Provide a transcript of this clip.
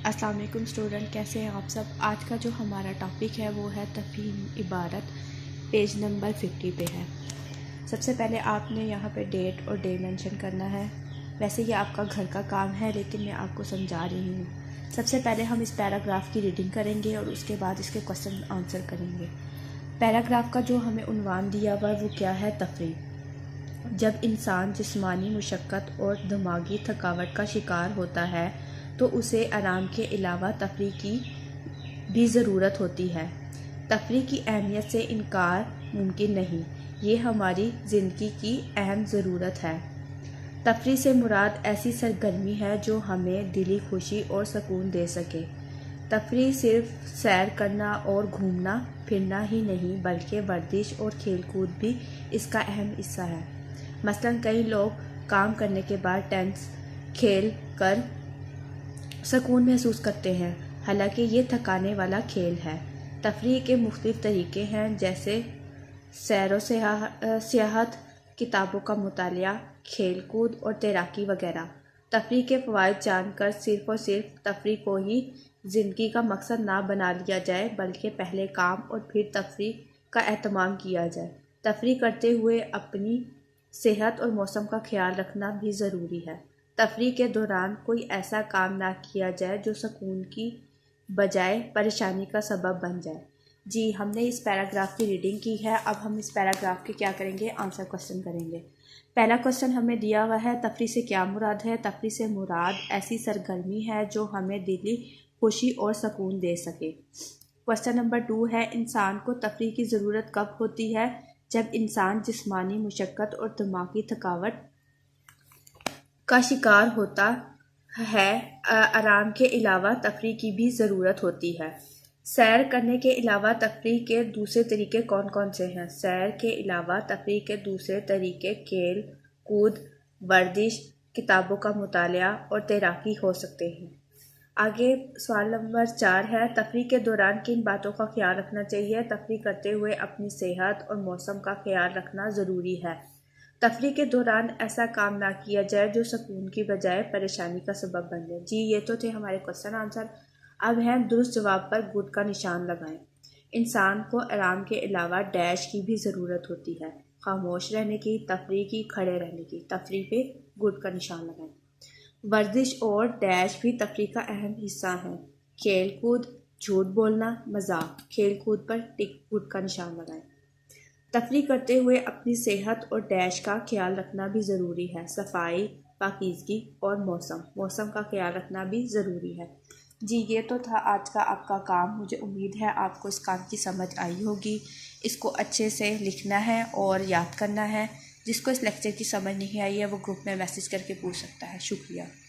السلام علیکم اسٹوڈنٹ، کیسے ہیں آپ سب؟ آج کا جو ہمارا ٹاپک ہے وہ ہے تفہیم عبارت، پیج نمبر 50 پہ ہے۔ سب سے پہلے آپ نے یہاں پہ ڈیٹ اور ڈے مینشن کرنا ہے۔ ویسے یہ آپ کا گھر کا کام ہے لیکن میں آپ کو سمجھا رہی ہوں۔ سب سے پہلے ہم اس پیراگراف کی ریڈنگ کریں گے اور اس کے بعد اس کے کوسچن آنسر کریں گے۔ پیراگراف کا جو ہمیں عنوان دیا ہوا وہ کیا ہے؟ تفریح۔ جب انسان جسمانی مشقت اور دماغی تھکاوٹ کا شکار ہوتا ہے تو اسے آرام کے علاوہ تفریح کی بھی ضرورت ہوتی ہے۔ تفریح کی اہمیت سے انکار ممکن نہیں، یہ ہماری زندگی کی اہم ضرورت ہے۔ تفریح سے مراد ایسی سرگرمی ہے جو ہمیں دلی خوشی اور سکون دے سکے۔ تفریح صرف سیر کرنا اور گھومنا پھرنا ہی نہیں بلکہ ورزش اور کھیل کود بھی اس کا اہم حصہ ہے۔ مثلاً کئی لوگ کام کرنے کے بعد ٹینس کھیل کر سکون محسوس کرتے ہیں، حالانکہ یہ تھکانے والا کھیل ہے۔ تفریح کے مختلف طریقے ہیں جیسے سیر و سیاحت، کتابوں کا مطالعہ، کھیل کود اور تیراکی وغیرہ۔ تفریح کے فوائد جان کر صرف اور صرف تفریح کو ہی زندگی کا مقصد نہ بنا لیا جائے بلکہ پہلے کام اور پھر تفریح کا اہتمام کیا جائے۔ تفریح کرتے ہوئے اپنی صحت اور موسم کا خیال رکھنا بھی ضروری ہے۔ تفریح کے دوران کوئی ایسا کام نہ کیا جائے جو سکون کی بجائے پریشانی کا سبب بن جائے۔ جی، ہم نے اس پیراگراف کی ریڈنگ کی ہے۔ اب ہم اس پیراگراف کے کیا کریں گے؟ آنسر کوسچن کریں گے۔ پہلا کوسچن ہمیں دیا ہوا ہے، تفریح سے کیا مراد ہے؟ تفریح سے مراد ایسی سرگرمی ہے جو ہمیں دلی خوشی اور سکون دے سکے۔ کوسچن نمبر 2 ہے، انسان کو تفریح کی ضرورت کب ہوتی ہے؟ جب انسان جسمانی مشقت اور دماغی تھکاوٹ کا شکار ہوتا ہے۔ آرام کے علاوہ تفریح کی بھی ضرورت ہوتی ہے۔ سیر کرنے کے علاوہ تفریح کے دوسرے طریقے کون کون سے ہیں؟ سیر کے علاوہ تفریح کے دوسرے طریقے کھیل کود، ورزش، کتابوں کا مطالعہ اور تیراکی ہو سکتے ہیں۔ آگے سوال نمبر 4 ہے، تفریح کے دوران کن باتوں کا خیال رکھنا چاہیے؟ تفریح کرتے ہوئے اپنی صحت اور موسم کا خیال رکھنا ضروری ہے۔ تفریح کے دوران ایسا کام نہ کیا جائے جو سکون کی بجائے پریشانی کا سبب بن جائے۔ جی، یہ تو تھے ہمارے کوسچن آنسر۔ اب ہیں درست جواب پر گڈ کا نشان لگائیں۔ انسان کو آرام کے علاوہ ڈیش کی بھی ضرورت ہوتی ہے، خاموش رہنے کی، تفریح کی، کھڑے رہنے کی۔ تفریح پہ گڈ کا نشان لگائیں۔ ورزش اور ڈیش بھی تفریح کا اہم حصہ ہیں، کھیل کود، جھوٹ بولنا، مذاق۔ کھیل کود پر ٹک گڈ کا نشان لگائیں۔ تفریح کرتے ہوئے اپنی صحت اور ڈیش کا خیال رکھنا بھی ضروری ہے، صفائی، پاکیزگی اور موسم کا خیال رکھنا بھی ضروری ہے۔ جی، یہ تو تھا آج کا آپ کا کام۔ مجھے امید ہے آپ کو اس کام کی سمجھ آئی ہوگی۔ اس کو اچھے سے لکھنا ہے اور یاد کرنا ہے۔ جس کو اس لیکچر کی سمجھ نہیں آئی ہے وہ گروپ میں میسج کر کے پوچھ سکتا ہے۔ شکریہ۔